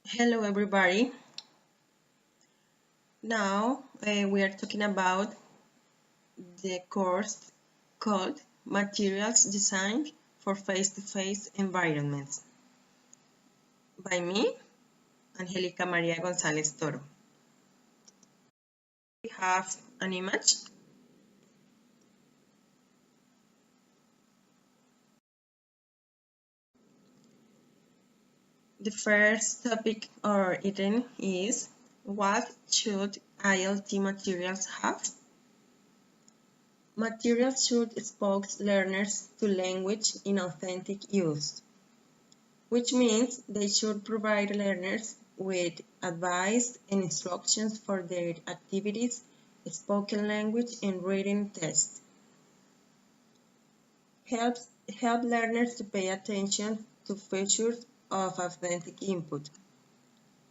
Hello everybody. Now we are talking about the course called Materials Design for Face-to-Face Environments by me, Angelica Maria González Toro. We have an image. The first topic or item is what should ELT materials have? Materials should expose learners to language in authentic use, which means they should provide learners with advice and instructions for their activities, spoken language, and reading tests. Help learners to pay attention to features of authentic input,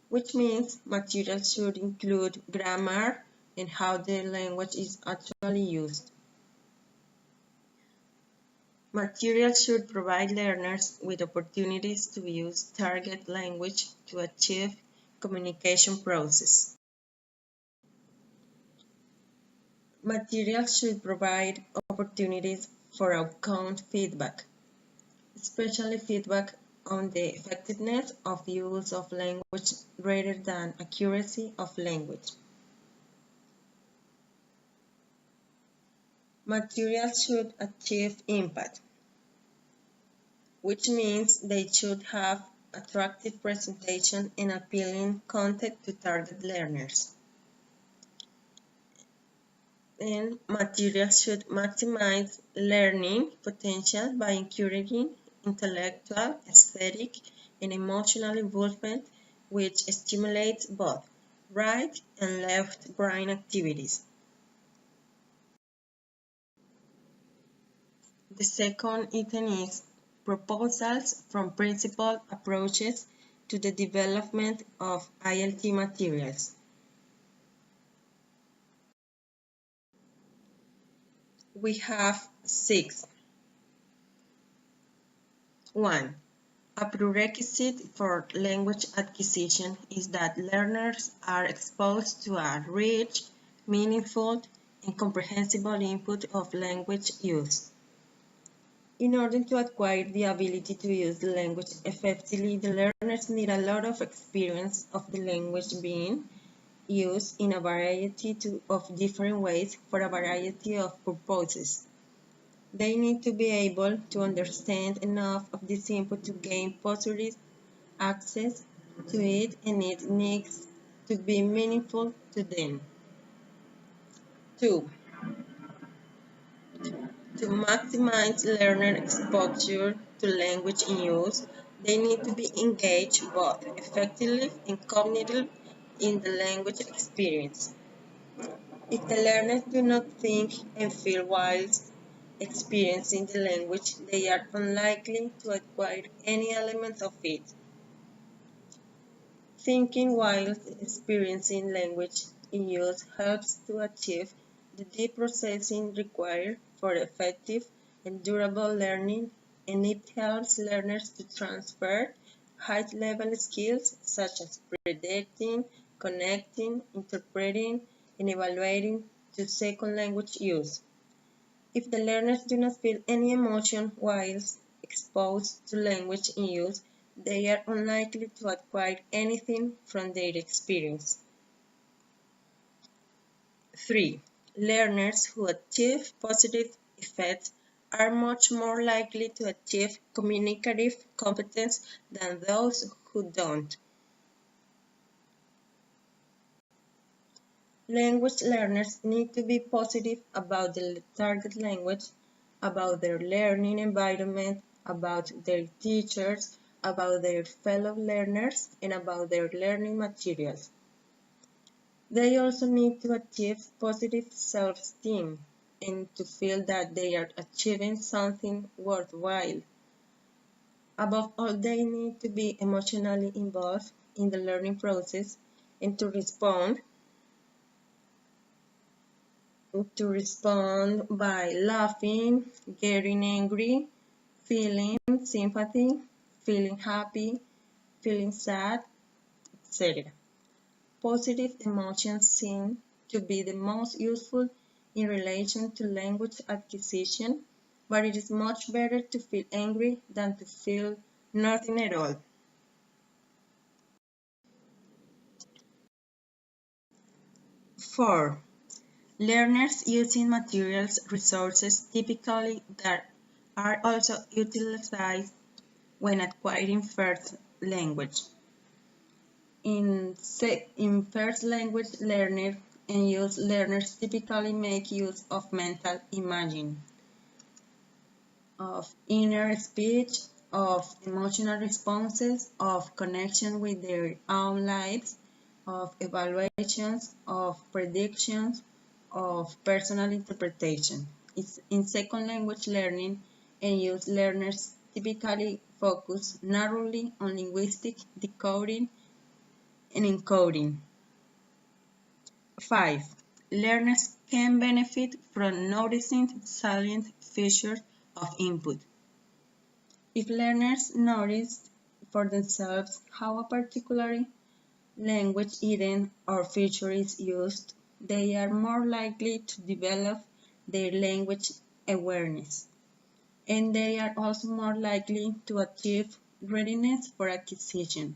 which means materials should include grammar and how the language is actually used. Materials should provide learners with opportunities to use target language to achieve communication process. Materials should provide opportunities for outcome feedback, especially feedback on the effectiveness of use of language rather than accuracy of language. Materials should achieve impact, which means they should have attractive presentation and appealing content to target learners. And materials should maximize learning potential by encouraging intellectual, aesthetic, and emotional involvement, which stimulates both right and left brain activities. The second item is proposals from principled approaches to the development of ELT materials. We have 6. 1. A prerequisite for language acquisition is that learners are exposed to a rich, meaningful, and comprehensible input of language use. In order to acquire the ability to use the language effectively, the learners need a lot of experience of the language being used in a variety of different ways for a variety of purposes. They need to be able to understand enough of this input to gain positive access to it, and it needs to be meaningful to them. 2. To maximize learner exposure to language in use, they need to be engaged both effectively and cognitively in the language experience. If the learners do not think and feel whilst experiencing the language, they are unlikely to acquire any element of it. Thinking whilst experiencing language in use helps to achieve the deep processing required for effective and durable learning, and it helps learners to transfer high-level skills such as predicting, connecting, interpreting, and evaluating to second language use. If the learners do not feel any emotion whilst exposed to language in use, they are unlikely to acquire anything from their experience. 3. Learners who achieve positive effects are much more likely to achieve communicative competence than those who don't. Language learners need to be positive about the target language, about their learning environment, about their teachers, about their fellow learners, and about their learning materials. They also need to achieve positive self-esteem and to feel that they are achieving something worthwhile. Above all, they need to be emotionally involved in the learning process and to respond by laughing, getting angry, feeling sympathy, feeling happy, feeling sad, etc. Positive emotions seem to be the most useful in relation to language acquisition, but it is much better to feel angry than to feel nothing at all. 4. Learners using materials resources typically that are also utilized when acquiring first language. In first language learners typically make use of mental imaging, of inner speech, of emotional responses, of connection with their own lives, of evaluations, of predictions, of personal interpretation. In second language learning and use learners typically focus narrowly on linguistic decoding and encoding. 5. Learners can benefit from noticing salient features of input. If learners notice for themselves how a particular language item or feature is used, they are more likely to develop their language awareness, and they are also more likely to achieve readiness for acquisition.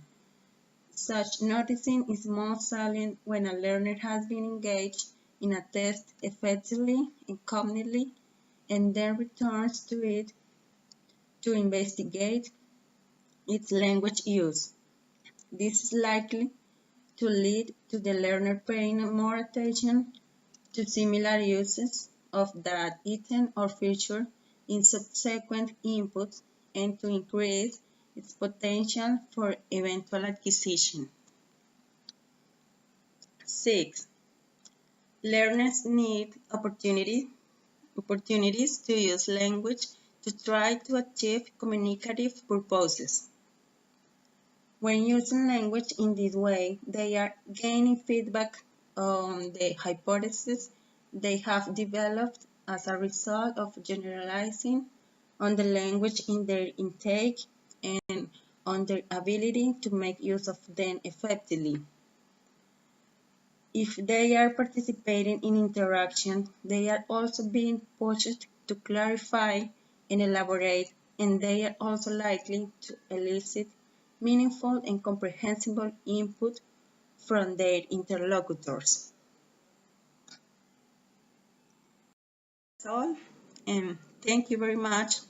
Such noticing is most salient when a learner has been engaged in a test effectively and completely and then returns to it to investigate its language use. This is likely to lead to the learner paying more attention to similar uses of that item or feature in subsequent inputs and to increase its potential for eventual acquisition. 6. Learners need opportunities to use language to try to achieve communicative purposes. When using language in this way, they are gaining feedback on the hypotheses they have developed as a result of generalizing on the language in their intake and on their ability to make use of them effectively. If they are participating in interaction, they are also being pushed to clarify and elaborate, and they are also likely to elicit meaningful and comprehensible input from their interlocutors. That's all, and thank you very much